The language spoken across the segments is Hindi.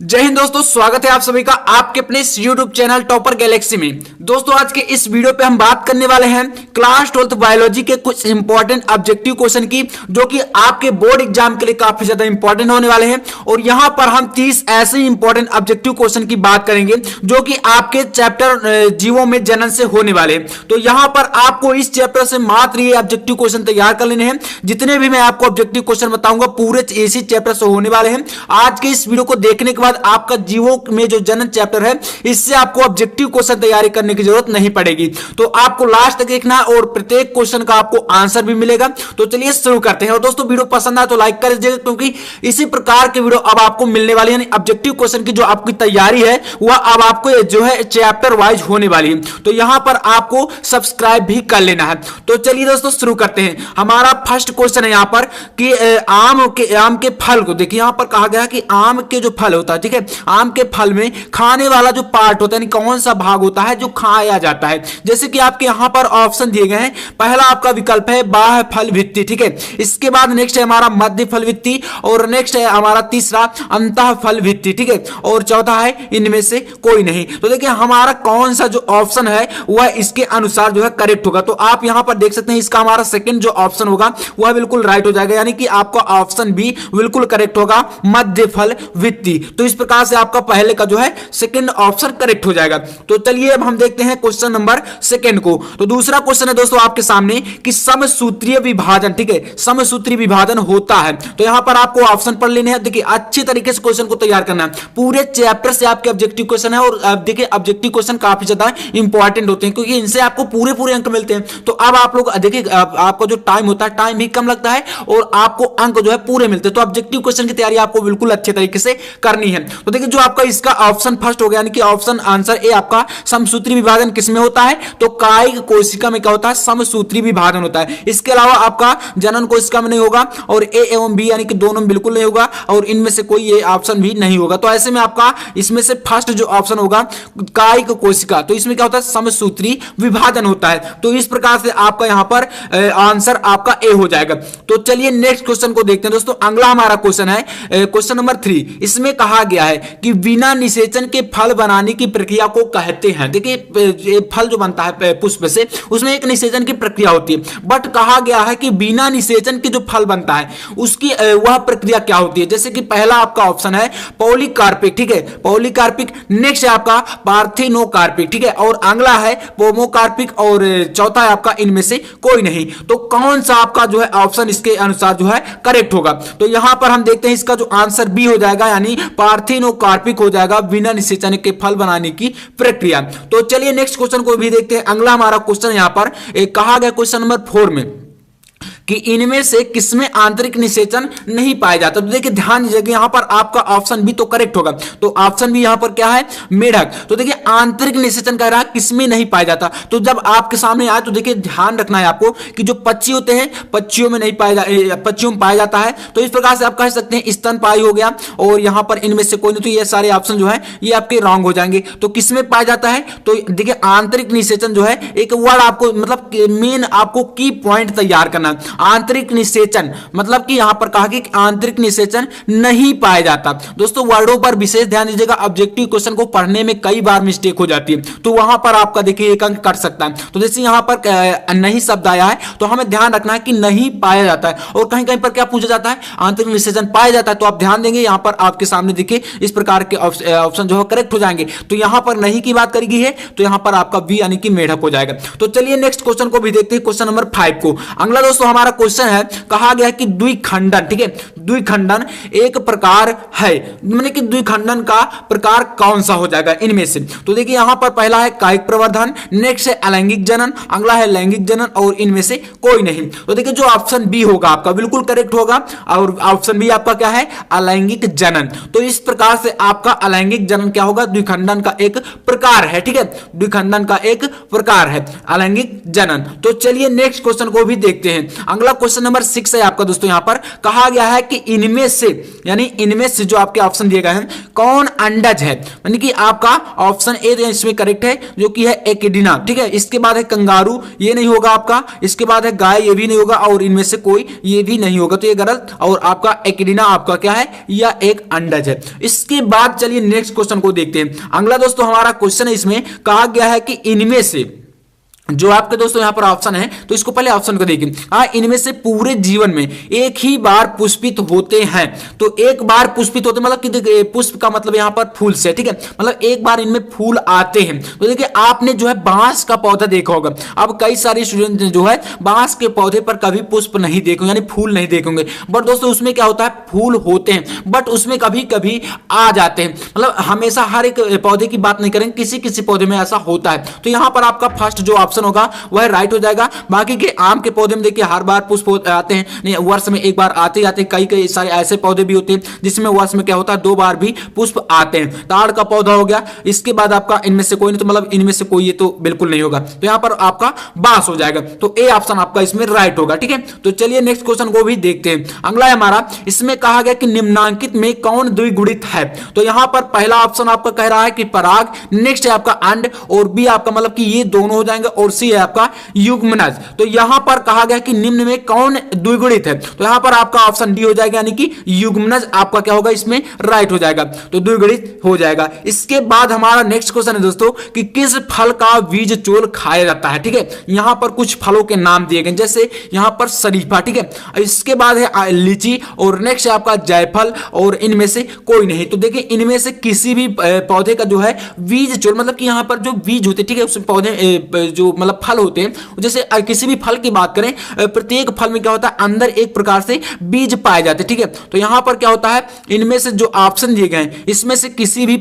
जय हिंद दोस्तों, स्वागत है आप सभी का आपके अपने इस YouTube चैनल टॉपर गैलेक्सी में। दोस्तों आज के इस वीडियो पे हम बात करने वाले हैं क्लास 12th बायोलॉजी के कुछ इंपॉर्टेंट ऑब्जेक्टिव क्वेश्चन की, जो कि आपके बोर्ड एग्जाम के लिए काफी ज्यादा इंपॉर्टेंट होने वाले हैं। और यहां पर हम 30 ऐसे इंपॉर्टेंट ऑब्जेक्टिव क्वेश्चन की बात करेंगे जो कि आपके चैप्टर जीवों में जनन से होने वाले हैं। तो यहां पर आपको इस चैप्टर से मात्र ये ऑब्जेक्टिव क्वेश्चन तैयार कर लेने हैं। जितने भी मैं आपको ऑब्जेक्टिव क्वेश्चन बताऊंगा पूरे इसी चैप्टर से होने वाले हैं। आज के इस वीडियो को देखने के बाद आपका जीवों में जो जनन चैप्टर है इससे आपको ऑब्जेक्टिव क्वेश्चन तैयारी करने की जरूरत नहीं पड़ेगी। तो आपको लास्ट तक देखना और प्रत्येक क्वेश्चन का आपको आंसर भी मिलेगा। तो चलिए शुरू करते हैं। और दोस्तों वीडियो पसंद आए तो लाइक कर दीजिएगा, क्योंकि इसी प्रकार के वीडियो अब आपको मिलने वाली है। ऑब्जेक्टिव क्वेश्चन की जो आपकी तैयारी है वह अब आपको जो है चैप्टर वाइज होने वाली है। तो यहां पर आपको सब्सक्राइब भी कर लेना है। तो चलिए दोस्तों शुरू करते हैं। हमारा फर्स्ट क्वेश्चन है यहां पर कि आम के फल को देखिए, यहां पर कहा गया कि आम के जो फल होता है, ठीक है, आम के फल में खाने वाला जो पार्ट होता है, कौन सा भाग होता है जो खाया जाता है। जैसे कि आपके यहां पर ऑप्शन दिए गए हैं। पहला आपका विकल्प है बाह्य फल भित्ति, ठीक है। इसके बाद नेक्स्ट है हमारा मध्य फल भित्ति, और नेक्स्ट है हमारा तीसरा अंतः फल भित्ति, ठीक है। और चौथा है इनमें से कोई नहीं। तो देखिए हमारा कौन सा जो ऑप्शन है वह इसके अनुसार जो है करेक्ट होगा। तो आप यहां पर देख सकते हैं इसका हमारा सेकंड जो ऑप्शन होगा वह बिल्कुल राइट हो जाएगा, यानी कि आपका ऑप्शन बी बिल्कुल करेक्ट होगा, मध्य फल भित्ति। तो इस प्रकार से आपका पहले का जो है सेकंड ऑप्शन करेक्ट हो जाएगा। तो चलिए अब हम देखते हैं क्वेश्चन नंबर सेकंड को। तो दूसरा क्वेश्चन है दोस्तों आपके सामने कि समसूत्रीय विभाजन, ठीक है, समसूत्रीय विभाजन होता है। तो यहां पर आपको ऑप्शन पढ़ लेने हैं। देखिए अच्छी तरीके से क्वेश्चन को तैयार करना है। पूरे चैप्टर से आपके ऑब्जेक्टिव क्वेश्चन है, और देखिए ऑब्जेक्टिव क्वेश्चन काफी ज्यादा इंपॉर्टेंट होते हैं, क्योंकि इनसे आपको पूरे पूरे अंक मिलते हैं। तो अब आप लोग देखिए आपका जो टाइम होता है, टाइम भी कम लगता है और आपको अंक जो है पूरे मिलते हैं। तो ऑब्जेक्टिव क्वेश्चन की तैयारी आपको बिल्कुल अच्छे तरीके से करनी है। तो देखिए जो आपका इसका ऑप्शन फर्स्ट हो गया, यानी कि ऑप्शन आंसर ए आपका समसूत्री विभाजन किसमें होता है, तो कायिक कोशिका में क्या होता है, समसूत्री विभाजन होता है। इसके अलावा आपका जनन कोशिका में नहीं होगा, और ए एवं बी यानी कि दोनों में बिल्कुल नहीं होगा, और इनमें से कोई ये ऑप्शन भी नहीं होगा। तो ऐसे में आपका इसमें से फर्स्ट जो ऑप्शन होगा कायिक कोशिका, तो इसमें क्या होता है, समसूत्री विभाजन होता है। तो इस प्रकार से आपका यहां पर आंसर आपका ए हो जाएगा। तो चलिए नेक्स्ट क्वेश्चन को देखते हैं दोस्तों। अगला हमारा क्वेश्चन है क्वेश्चन नंबर 3। इसमें कहा गया है कि बिना निषेचन के फल बनाने की प्रक्रिया को कहते हैं। देखिए फल जो बनता है पुष्प से, उसमें एक निषेचन की प्रक्रिया होती है, बट कहा गया है कि बिना निषेचन के जो फल बनता है उसकी वह प्रक्रिया क्या होती है। जैसे कि पहला आपका ऑप्शन है पॉलीकार्पिक, ठीक है, पॉलीकार्पिक। नेक्स्ट है आपका पार्थिनोकार्पिक, ठीक है, और अगला है पोमोकार्पिक, और चौथा है आपका इनमें से कोई नहीं। तो कौन सा आपका जो है ऑप्शन इसके अनुसार जो है करेक्ट होगा। तो यहां पर हम देखते हैं इसका जो आंसर बी हो जाएगा, यानी पार्थिनोकार्पिक हो जाएगा, बिना निषेचन के फल बनाने की प्रक्रिया। तो चलिए नेक्स्ट क्वेश्चन को भी देखते हैं। अगला हमारा क्वेश्चन यहां पर कहा गया क्वेश्चन नंबर 4 में कि इनमें से किसमें आंतरिक निषेचन नहीं पाया जाता। तो देखिए ध्यान दीजिएगा, यहां पर आपका ऑप्शन भी तो करेक्ट होगा। तो ऑप्शन भी यहां पर क्या है, मेढक। तो देखिए आंतरिक निषेचन कह रहा है किसमें नहीं पाया जाता। तो जब आपके सामने आए तो देखिए ध्यान रखना है आपको कि जो पक्षी होते हैं पक्षियों में नहीं पक्षियों में पाया जाता है। तो इस प्रकार से आप कह सकते हैं स्तनपायी हो गया, और यहां पर इनमें से कोई नहीं। तो ये सारे ऑप्शन जो है ये आपके रॉन्ग हो जाएंगे। तो किसमें पाया जाता है, तो देखिए आंतरिक निषेचन जो है एक वर्ड आपको मतलब मेन आपको की पॉइंट तैयार करना। आंतरिक निषेचन मतलब कि यहां पर कहा कि आंतरिक निषेचन नहीं पाया जाता। दोस्तों वर्डों पर विशेष ध्यान दीजिएगा, ऑब्जेक्टिव क्वेश्चन को पढ़ने में कई बार मिस्टेक हो जाती है। तो वहां पर आपका देखिए एक अंक कट सकता है। तो जैसे यहां पर नहीं शब्द आया है तो हमें ध्यान रखना है कि नहीं पाया जाता है, और कहीं कहीं पर क्या पूछा जाता है, आंतरिक निषेचन पाया जाता है। तो आप ध्यान देंगे यहां पर आपके सामने देखिए इस प्रकार के ऑप्शन जो है करेक्ट हो जाएंगे। तो यहां पर नहीं की बात करी गई है, तो यहां पर आपका बी यानी कि मेढक हो जाएगा। तो चलिए नेक्स्ट क्वेश्चन को भी देखते हैं, क्वेश्चन नंबर 5 को। अगला दोस्तों हमारा क्वेश्चन है, कहा गया कि द्विखंडन, ठीक है, द्विखंडन एक प्रकार है, माने कि द्विखंडन का प्रकार कौन सा हो जाएगा इनमें से। तो देखिए यहां पर पहला है कायिक प्रवर्धन, नेक्स्ट है अलैंगिक जनन, अगला है लैंगिक जनन, और इनमें से कोई नहीं। तो देखिए जो ऑप्शन बी होगा आपका बिल्कुल करेक्ट होगा, और ऑप्शन बी आपका क्या है, अलैंगिक जनन। तो इस प्रकार से आपका अलैंगिक जनन क्या होगा, द्विखंडन का एक प्रकार है, ठीक है, द्विखंडन का एक प्रकार है अलैंगिक जनन। तो चलिए नेक्स्ट क्वेश्चन को भी देखते हैं। अगला क्वेश्चन नंबर 6 है आपका दोस्तों, यहां पर कहा गया है कि इनमें से, यानी इनमें से जो आपके ऑप्शन दिए गए हैं कौन अंडज है, यानी कि आपका ऑप्शन ए इसमें करेक्ट है जो कि है एकिडना, ठीक है। इसके बाद है कंगारू, ये नहीं होगा आपका। इसके बाद है गाय, ये भी नहीं होगा। और इनमें से कोई, ये भी नहीं होगा, तो ये गलत। और आपका एकिडना आपका क्या है, या एक अंडज है। इसके बाद चलिए नेक्स्ट क्वेश्चन को देखते हैं। अगला दोस्तों हमारा क्वेश्चन है, इसमें कहा गया है कि इनमें से जो आपके दोस्तों यहां पर ऑप्शन है, तो इसको पहले ऑप्शन को देखिए। इनमें से पूरे जीवन में एक ही बार पुष्पित होते हैं। तो एक बार पुष्पित होते मतलब कि पुष्प का मतलब यहां पर फूल से, ठीक है, मतलब एक बार इनमें फूल आते हैं। तो देखिए आपने जो है बांस का पौधा देखा होगा। अब कई सारे स्टूडेंट जो है बांस के पौधे पर कभी पुष्प नहीं देखेंगे, यानी फूल नहीं देखेंगे। बट दोस्तों उसमें क्या होता है, फूल होते हैं, बट उसमें कभी कभी आ जाते हैं। मतलब हमेशा हर एक पौधे की बात नहीं करेंगे, किसी किसी पौधे में ऐसा होता है। तो यहां पर आपका फर्स्ट जो ऑप्शन होगा वह राइट हो जाएगा। बाकी के आम के पौधे में देखिए हर बार पुष्प आते हैं, नहीं वर्ष में एक बार आते जाते। कई कई सारे ऐसे पौधे भी होते हैं जिसमें वर्ष में क्या होता है, 2 बार भी पुष्प आते हैं। ताड़ का पौधा हो गया। इसके बाद आपका इनमें से कोई नहीं, तो मतलब इनमें से कोई ये तो बिल्कुल नहीं होगा। तो यहां पर आपका बांस हो जाएगा। तो ए ऑप्शन आपका इसमें राइट होगा, ठीक है। तो चलिए नेक्स्ट क्वेश्चन को भी देखते हैं। अगला है हमारा, इसमें कहा गया कि निम्नांकित में कौन द्विगुणित है। तो यहां पर पहला ऑप्शन आपका कह रहा है कि पराग, नेक्स्ट है आपका अंड, और बी आपका मतलब कि ये दोनों हो जाएंगे, और सी है आपका युग्मनज। तो यहां पर कहा गया कि निम्न में कौन द्विगुणित है। तो यहां पर आपका ऑप्शन डी हो जाएगा, यानी कि युग्मनज आपका क्या होगा, इसमें राइट हो जाएगा। तो द्विगुणित हो जाएगा। इसके बाद हमारा नेक्स्ट क्वेश्चन है दोस्तों कि किस फल का बीज चोल खाया जाता है, ठीक है। यहां पर कुछ फलों के नाम दिए गए, जैसे यहां पर शरीफा, ठीक है। इसके बाद है लीची, और नेक्स्ट है आपका जायफल, और इनमें से कोई नहीं। तो देखिए इनमें से किसी भी पौधे का जो है बीज चोल, मतलब कि यहां पर जो बीज होते, ठीक है, उस पौधे जो मतलब फल होते हैं, जैसे किसी भी फल की बात करें, प्रत्येक फल में क्या होता है, अंदर एक प्रकार से बीज पाए जाते हैं, ठीक है। तो यहां पर क्या होता है, इनमें से जो ऑप्शन दिए गए हैं इसमें से किसी भी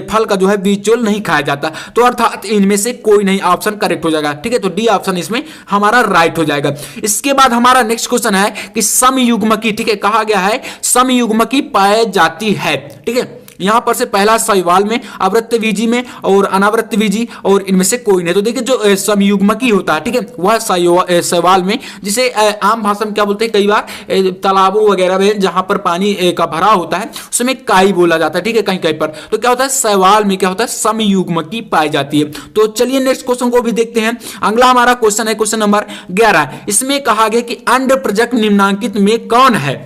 फल का जो है बीज चोल नहीं खाया जाता। तो अर्थात इनमें से कोई नहीं ऑप्शन करेक्ट हो जाएगा, ठीक है। तो डी ऑप्शन इसमें हमारा राइट हो जाएगा। इसके बाद हमारा नेक्स्ट क्वेश्चन है कि समयुग्मकी, ठीक है, कहा गया है समयुग्मकी पाई जाती है, ठीक है। यहां पर से पहला शैवाल में, आवृत्तबीजी में, और अनावृत्तबीजी, और इनमें से कोई नहीं। तो देखिए जो समयुग्मकी होता है, ठीक है, वह शैवाल में, जिसे आम भाषा में क्या बोलते हैं, कई बार तालाबों वगैरह में जहां पर पानी का भरा होता है उसमें काई बोला जाता है, ठीक है, कहीं कहीं पर। तो क्या होता है, शैवाल में क्या होता है, समयुग्मकी पाई जाती है। तो चलिए नेक्स्ट क्वेश्चन को भी देखते हैं। अगला हमारा क्वेश्चन है क्वेश्चन नंबर 11। इसमें कहा गया कि अंड प्रजनक निम्नांकित में कौन है।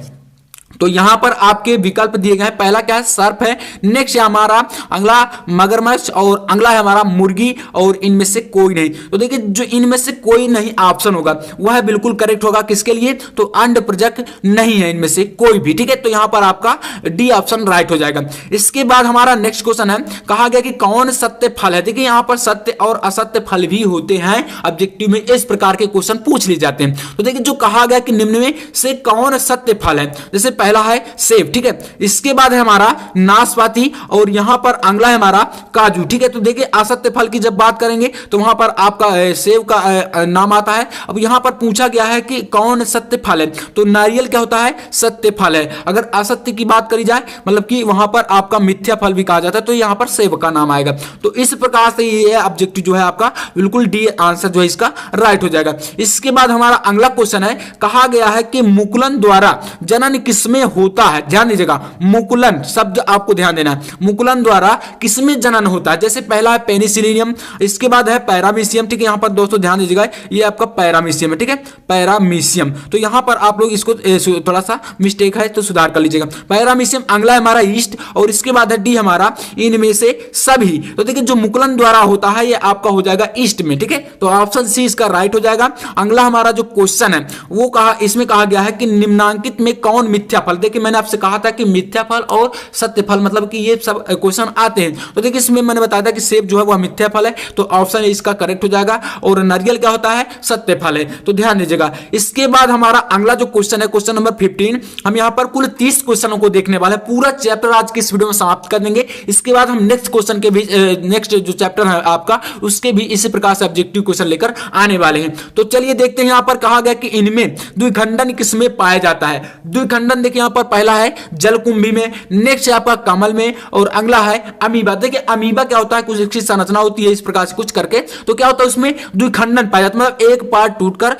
तो यहां पर आपके विकल्प दिए गए हैं। पहला क्या है, सर्प है। नेक्स्ट है हमारा अगला मगरमच्छ, और अगला है हमारा मुर्गी, और इनमें से कोई नहीं। तो देखिए जो इनमें से कोई नहीं ऑप्शन होगा वह बिल्कुल करेक्ट होगा। किसके लिए, तो अंड प्रजनक नहीं है इनमें से कोई भी, ठीक है। तो यहां पर आपका डी ऑप्शन राइट हो जाएगा। इसके बाद हमारा नेक्स्ट क्वेश्चन है, कहा गया कि कौन सत्य फल है। देखिए यहां पर सत्य और असत्य फल भी होते हैं। ऑब्जेक्टिव में इस प्रकार के क्वेश्चन पूछ लिए जाते हैं। तो देखिए जो कहा गया कि निम्न में से कौन सत्य फल है, जैसे पहला है सेब, ठीक है। इसके बाद है हमारा नाशपाती, और यहां पर अगला है हमारा काजू, ठीक है। तो देखिए असत्य फल की जब बात करेंगे तो वहां पर आपका सेब का नाम आता है। अब यहां पर पूछा गया है कि कौन सत्य फल है, तो नारियल क्या होता है, सत्य फल है। अगर असत्य की बात करी जाए मतलब कि वहां पर आपका मिथ्या फल भी कहा जाता है, तो यहां पर सेब का नाम आएगा। तो इस प्रकार से ये ऑब्जेक्टिव जो है आपका बिल्कुल डी आंसर जो है इसका राइट हो जाएगा। इसके बाद हमारा अगला क्वेश्चन है, कहा गया है कि मुकुलन द्वारा जनन किसमें होता है। ध्यान दीजिएगा, मुकुलन शब्द आपको ध्यान देना है। मुकुलन द्वारा किसमें जनन होता है, जैसे पहला है पेनिसिलियम, इसके बाद है पैरामीशियम, ठीक है। यहां पर दोस्तों ध्यान दीजिएगा, ये आपका पैरामीशियम है, ठीक है, पैरामीशियम। तो यहां पर आप लोग इसको थोड़ा सा मिस्टेक है तो सुधार कर लीजिएगा। पैरामीशियम। अगला है हमारा ईस्ट, और इसके बाद है डी हमारा इनमें से सभी। तो देखिए जो मुकुलन द्वारा होता है ये आपका हो जाएगा ईस्ट में, ठीक है। तो ऑप्शन सी इसका राइट हो जाएगा। अगला हमारा जो क्वेश्चन है वो इसमें कहा गया है कि निम्नांकित में कौन मिथ्या फल। देखिए मैंने आपसे कहा था कि मिथ्या फल और सत्य फल मतलब कि ये सब क्वेश्चन आते हैं। तो देखिए इसमें मैंने बताया था कि सेब जो है वह मिथ्या फल है, तो ऑप्शन इसका करेक्ट हो जाएगा। और नारियल क्या होता है, सत्य फल है। तो ध्यान दीजिएगा। इसके बाद हमारा अगला जो क्वेश्चन है क्वेश्चन नंबर 15। हम यहां पर कुल 30 क्वेश्चनों को देखने वाले हैं। पूरा चैप्टर आज की इस वीडियो में समाप्त कर देंगे। इसके बाद हम नेक्स्ट क्वेश्चन के भी नेक्स्ट जो चैप्टर है आपका उसके भी इसी प्रकार से ऑब्जेक्टिव क्वेश्चन लेकर आने वाले हैं। तो चलिए देखते हैं यहां पर कहा गया कि इनमें द्विखंडन किसमें पाया जाता है। द्विखंडन देखिए देखिए यहाँ पर पहला है जलकुंभी में, नेक्स्ट है आपका कमल में, और अगला है अमीबा। देखिए अमीबा क्या होता है, कुछ इसकी संरचना होती है इस प्रकार से कुछ करके, तो क्या होता है उसमें द्विखंडन पाया जाता है, मतलब एक पार्ट टूटकर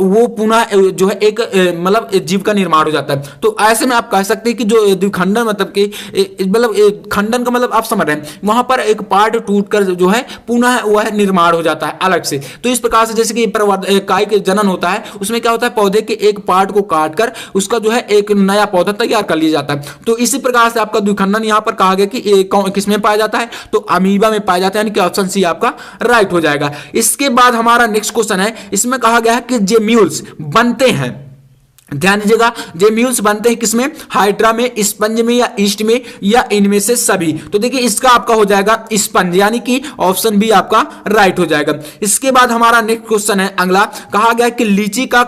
वो पुनः जो है एक मतलब जीव का निर्माण हो जाता है। तो ऐसे में आप कह सकते हैं कि जो द्विखंडन मतलब कि मतलब खंडन का मतलब आप समझ रहे हैं, वहां पर एक पार्ट टूटकर जो है पुनः वह निर्माण हो जाता है अलग से। तो इस प्रकार से जैसे कि कायिक जनन होता है, उसमें क्या होता है पौधे के एक पार्ट को काटकर उसका जो है एक नया पौधा तैयार कर लिया जाता है। तो इसी प्रकार से आपका द्विखंडन यहां पर कहा गया कि किसमें पाया जाता है, तो अमीबा में पाया जाता है, यानी कि ऑप्शन सी आपका राइट हो जाएगा। इसके बाद हमारा नेक्स्ट क्वेश्चन है, इसमें कहा गया है कि जेम्यूल्स बनते हैं, ध्यान दीजिएगा, जेम्यूल्स बनते हैं किसमें, हाइड्रा में, स्पंज में, या ईस्ट में, या इनमें से सभी। तो देखिए इसका आपका हो जाएगा स्पंज, यानी कि ऑप्शन बी आपका राइट हो जाएगा। इसके बाद हमारा नेक्स्ट क्वेश्चन है अगला, कहा गया कि लीची का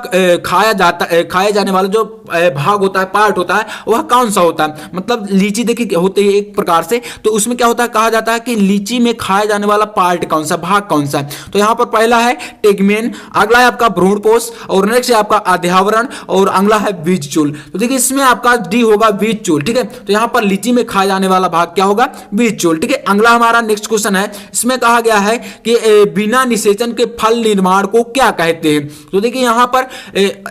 खाया जाने वाला जो भाग होता है, पार्ट होता है, वह कौन सा होता है। मतलब लीची देखिए होते है एक प्रकार से, तो उसमें क्या होता है, कहा जाता है कि लीची में खाया जाने वाला पार्ट कौन सा, भाग कौन सा है। तो यहां पर पहला है टेगमेन, अगला है आपका भ्रूणपोष, और नेक्स्ट है आपका अध्यावरण, और अगला है बीजचूल। तो देखिए इसमें आपका डी होगा बीजचूल, ठीक है। तो यहां पर लीची में खाया जाने वाला भाग क्या होगा, बीजचूल, ठीक है। अगला हमारा नेक्स्ट क्वेश्चन है, इसमें कहा गया है कि बिना निषेचन के फल निर्माण को क्या कहते हैं। तो देखिए यहां पर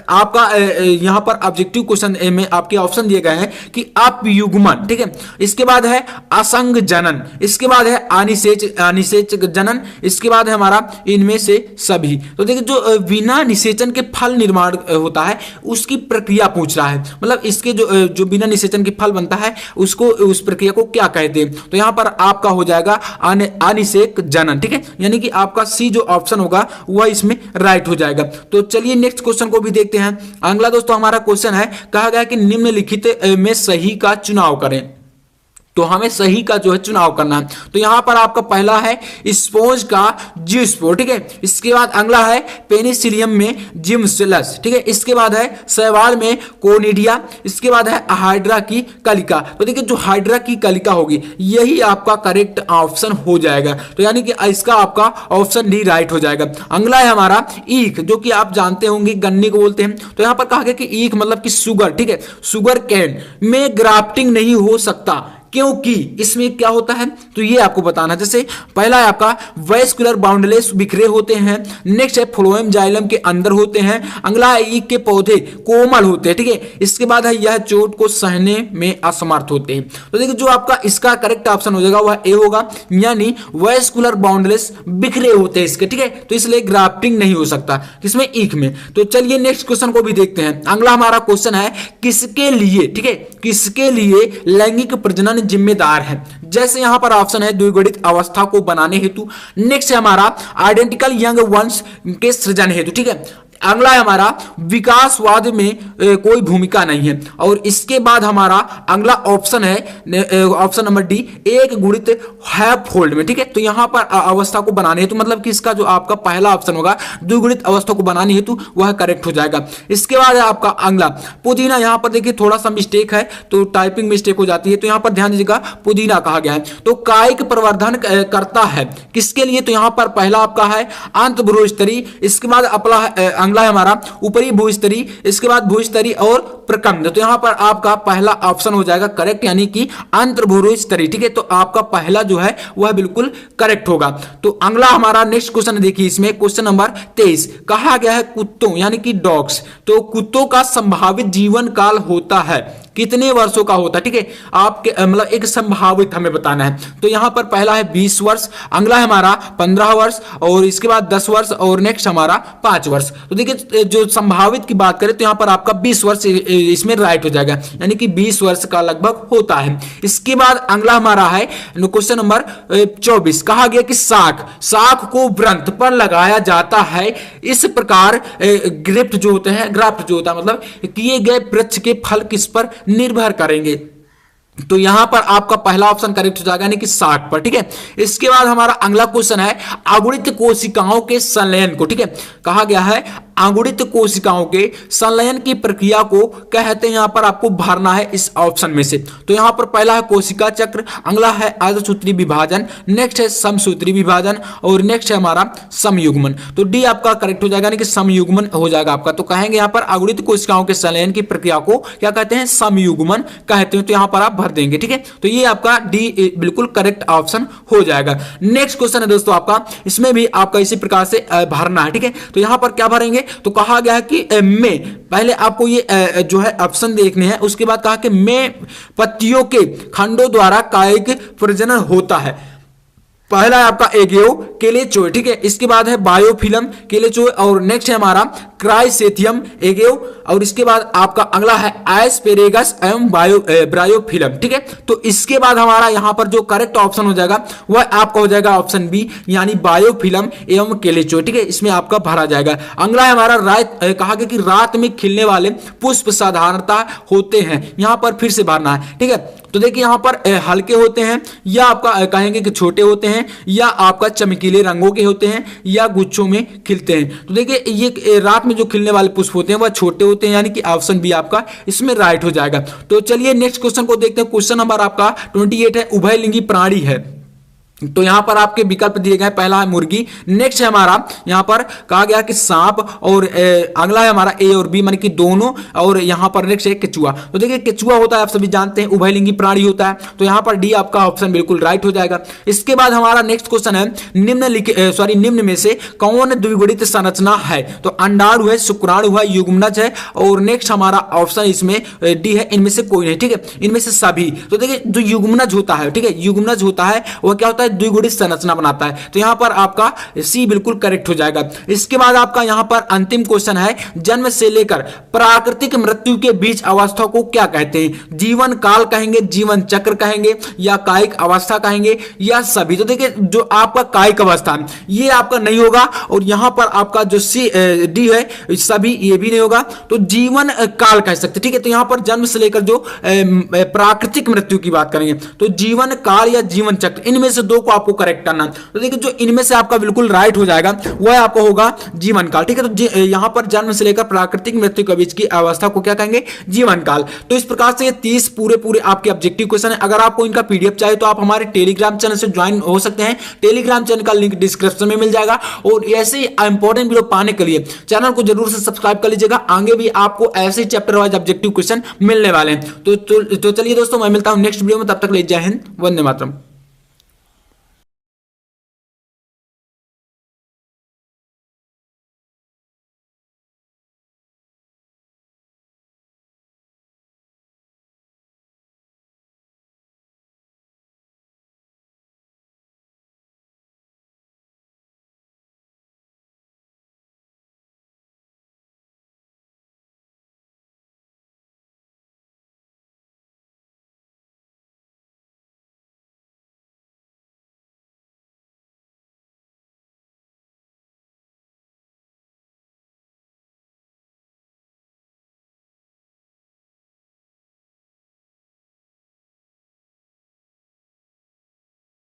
आपका यहां पर ऑब्जेक्टिव क्वेश्चन में आपके ऑप्शन दिए गए हैं कि अपयुग्मन, ठीक है, इसके बाद है असंग जनन, इसके बाद है अनिषेच जनन, इसके बाद है हमारा इनमें से सभी। तो देखिए जो बिना निषेचन के फल निर्माण होता है उसकी प्रक्रिया पूछ रहा है, मतलब इसके जो बिना निषेचन के फल बनता है उसको, उस प्रक्रिया को क्या कहते हैं। तो यहां पर आपका हो जाएगा अनिषेक जनन, ठीक है, यानी कि आपका सी जो ऑप्शन होगा वह इसमें राइट हो जाएगा। तो चलिए नेक्स्ट क्वेश्चन को भी देखते हैं। अगला दोस्तों हमारा क्वेश्चन है, कहा गया कि निम्नलिखित में सही का चुनाव करें। तो हमें सही का जो है चुनाव करना है। तो यहां पर आपका पहला है स्पोंज का जियोस्पोर, ठीक है। इसके बाद अगला है पेनिसिलियम में जिम्सिलस, ठीक है। इसके बाद है शैवाल में कोनिडिया, इसके बाद है हाइड्रा की कलिका। तो देखिए जो हाइड्रा की कलिका होगी यही आपका करेक्ट ऑप्शन हो जाएगा। तो यानी कि इसका आपका ऑप्शन डी राइट हो जाएगा। अगला है हमारा ईख, जो कि आप जानते होंगे गन्ने को बोलते हैं। तो यहां पर कहा गया कि ईख मतलब कि शुगर, ठीक है, शुगर कैन में ग्राफ्टिंग नहीं हो सकता, क्योंकि इसमें क्या होता है, तो ये आपको बताना। जैसे पहला है आपका वैस्कुलर बाउंडलेस बिखरे होते हैं, नेक्स्ट है फ्लोएम जाइलम के अंदर होते हैं, अगला है ईख के पौधे कोमल होते हैं, ठीक है। इसके बाद है यह चोट को सहने में असमर्थ होते हैं। तो देखिए जो आपका इसका करेक्ट ऑप्शन हो जाएगा वह ए होगा, यानी वैस्कुलर बाउंडलेस बिखरे होते हैं इसके, ठीक है। तो इसलिए ग्राफ्टिंग नहीं हो सकता किसमें, ईख में। तो चलिए नेक्स्ट क्वेश्चन को भी देखते हैं। अगला हमारा क्वेश्चन है, किसके लिए, ठीक है, किसके लिए लैंगिक प्रजनन जिम्मेदार है। जैसे यहां पर ऑप्शन है द्विगुणित अवस्था को बनाने हेतु, नेक्स्ट है हमारा आइडेंटिकल यंग वंश के सृजन हेतु, ठीक है। अगला है हमारा विकासवाद में कोई भूमिका नहीं है, और इसके बाद हमारा अगला ऑप्शन है ऑप्शन नंबर डी, एक गुणित हैफोल्ड में, ठीक है। तो यहां पर अवस्था को बनाने हेतु, मतलब कि इसका जो आपका पहला ऑप्शन होगा द्विगुणित अवस्था को बनाने हेतु, वह करेक्ट हो जाएगा। इसके बाद है आपका अगला पुदीना। यहां पर देखिए थोड़ा सा मिस्टेक है, तो टाइपिंग मिस्टेक हो जाती है, तो यहां पर ध्यान दीजिएगा, पुदीना कहा गया है। तो कायिक प्रवर्धन करता है किसके लिए, तो यहां पर पहला आपका है अंत भ्रूणस्तरी, इसके बाद अपना अगला है हमारा ऊपरी भूस्तरी, इसके बाद भूस्तरी और प्रकंद। तो यहां पर आपका पहला ऑप्शन हो जाएगा करेक्ट, यानी कि अंतर्भूस्तरी, ठीक है। तो आपका पहला जो है वह बिल्कुल करेक्ट होगा। तो अगला हमारा नेक्स्ट क्वेश्चन देखिए, इसमें क्वेश्चन नंबर 23 कहा गया है कुत्तों यानी कि डॉग्स। तो कुत्तों का संभावित जीवन काल होता है कितने वर्षों का होता है, ठीक है, आपके मतलब एक संभावित हमें बताना है। तो यहां पर पहला है 20 वर्ष, अगला है हमारा 15 वर्ष, और इसके बाद 10 वर्ष, और नेक्स्ट हमारा 5 वर्ष। तो देखिए जो संभावित की बात करें तो यहां पर आपका 20 वर्ष इसमें राइट हो जाएगा, यानी कि 20 वर्ष का लगभग होता है। इसके बाद अगला हमारा है क्वेश्चन नंबर 24, कहा गया कि साख को वृंत पर लगाया जाता है, इस प्रकार ग्राफ्ट जो होते हैं, ग्राफ्ट जो होता है मतलब किए गए वृक्ष के फल किस पर निर्भर करेंगे। तो यहां पर आपका पहला ऑप्शन करेक्ट हो जाएगा, यानी कि 60 पर, ठीक है। इसके बाद हमारा अगला क्वेश्चन है अगुणित कोशिकाओं के संलयन को, ठीक है, कहा गया है अंकुरित कोशिकाओं के संलयन की प्रक्रिया को कहते हैं। यहाँ पर आपको भरना है इस ऑप्शन में से। तो यहाँ पर पहला है कोशिका चक्र, अगला है अर्धसूत्री विभाजन, नेक्स्ट है समसूत्री विभाजन और नेक्स्ट है हमारा समयुग्मन। तो डी आपका करेक्ट हो जाएगा, यानी कि समयुग्मन हो जाएगा आपका। तो कहेंगे यहाँ पर अंकुरित कोशिकाओं के संलयन की प्रक्रिया को क्या कहते हैं, समयुग्मन कहते हैं। तो यहाँ पर आप भर देंगे, ठीक है। तो ये आपका डी बिल्कुल करेक्ट ऑप्शन हो जाएगा। नेक्स्ट क्वेश्चन है दोस्तों आपका, इसमें भी आपका इसी प्रकार से भरना है, ठीक है। तो यहाँ पर क्या भरेंगे, तो कहा गया है कि में पहले आपको ये जो है ऑप्शन देखने हैं, उसके बाद कहा कि में पत्तियों के खंडों द्वारा कायिक प्रजनन होता है। पहला है आपका एगेओ केलेचोय, ठीक है। इसके बाद है बायोफिलम केलेचोय और नेक्स्ट है हमारा क्राइसेथियम एगेओ और इसके बाद आपका अगला है एस्पेरेगस एवं ब्रायोफिलम, ठीक है। तो इसके बाद हमारा यहाँ पर जो करेक्ट ऑप्शन हो जाएगा वह आपका हो जाएगा ऑप्शन बी, यानी बायोफिलम एवं केलेचोय, ठीक है। इसमें आपका भरा जाएगा। अगला है हमारा कहा गया कि रात में खिलने वाले पुष्प साधारणता होते हैं, यहाँ पर फिर से भरना है, ठीक है। तो देखिए यहाँ पर हल्के होते हैं या आपका कहेंगे कि छोटे होते हैं या आपका चमकीले रंगों के होते हैं या गुच्छों में खिलते हैं। तो देखिए ये रात में जो खिलने वाले पुष्प होते हैं वह छोटे होते हैं, यानी कि ऑप्शन बी आपका इसमें राइट हो जाएगा। तो चलिए नेक्स्ट क्वेश्चन को देखते हैं। क्वेश्चन नंबर आपका 28 है, उभयलिंगी प्राणी है। तो यहां पर आपके विकल्प दिए गए, पहला है मुर्गी, नेक्स्ट है हमारा यहां पर कहा गया कि सांप और अगला है हमारा ए और बी माने कि दोनों, और यहां पर नेक्स्ट है केचुआ। तो देखिए केचुआ होता है, आप सभी जानते हैं उभयलिंगी प्राणी होता है। तो यहां पर डी आपका ऑप्शन बिल्कुल राइट हो जाएगा। इसके बाद हमारा नेक्स्ट क्वेश्चन है, निम्न में से कौन द्विगुणित संरचना है। तो अंडाणु है, शुक्राणु है, युग्मनज है और नेक्स्ट हमारा ऑप्शन इसमें डी है, इनमें से कोई नहीं, ठीक है, इनमें से सभी। तो देखिए जो युग्मनज होता है, ठीक है, युग्मनज होता है वह क्या होता है, द्विगुणित संरचना बनाता है। तो यहां पर आपका सी बिल्कुल करेक्ट हो जाएगा। इसके बाद आपका यहां पर अंतिम क्वेश्चन है, जन्म से लेकर प्राकृतिक मृत्यु के बीच अवस्था को क्या कहते हैं। जीवन काल कहेंगे, जीवन चक्र कहेंगे या कायिक अवस्था कहेंगे या सभी। तो देखिए जो आपका कायिक अवस्था ये आपका नहीं होगा और यहां पर आपका जो सी डी है सभी, ये भी नहीं होगा। तो जीवन काल कह सकते, ठीक है। तो यहां पर जन्म से लेकर जो प्राकृतिक मृत्यु की बात करेंगे तो जीवन काल या जीवन चक्र, इनमें से दो को आपको करेक्ट करना। तो देखिए जो इनमें से आपका बिल्कुल राइट हो जाएगा वह आपको होगा जीवन काल, ठीक है। तो यहां पर जन्म से लेकर प्राकृतिक मृत्यु के बीच की अवस्था को क्या कहेंगे, जीवन काल। तो इस प्रकार से ये 30 पूरे आपके ऑब्जेक्टिव क्वेश्चन है। अगर आपको इनका पीडीएफ चाहिए तो आप हमारे टेलीग्राम चैनल से ज्वाइन हो सकते हैं। टेलीग्राम चैनल का लिंक डिस्क्रिप्शन में मिल जाएगा और ऐसे इंपॉर्टेंट वीडियो पाने के लिए चैनल को जरूर से सब्सक्राइब कर लीजिएगा। आगे भी आपको ऐसे चैप्टर वाइज ऑब्जेक्टिव क्वेश्चन मिलने वाले हैं। तो चलिए दोस्तों, मैं मिलता हूं नेक्स्ट वीडियो में, तब तक ले जय हिंद, वंदे मातरम।